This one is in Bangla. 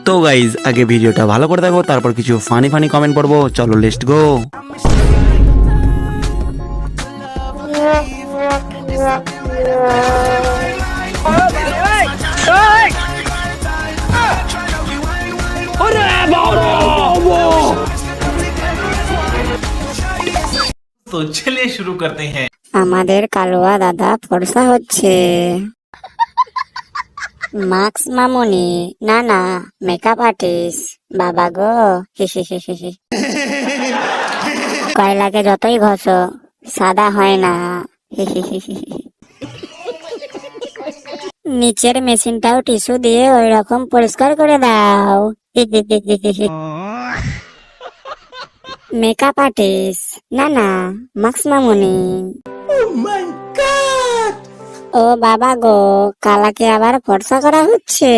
তো গাইজ আগে ভিডিওটা ভালো করে দেখো, তারপর কিছু ফানি ফানি কমেন্ট পড়বো। চলো লেটস গো। तो चलिए शुरू करते हैं। আমাদের কালুয়া দাদা ফর্সা হচ্ছে। মাস্ক মামুনি, না না মেকআপ আর্টিস্ট, বাবা গো হিহি। কয়লাকে যতই ঘষো সাদা হয় না হিহি। নিচের মেশিনটাও টিস্যু দিয়ে ওই রকম পরিষ্কার করে দাও হিহি। মেকআপ আর্টিস্ট, না না মাস্ক মামুনি। ও বাবা গো, কালাকে আবার ফর্সা করা হচ্ছে।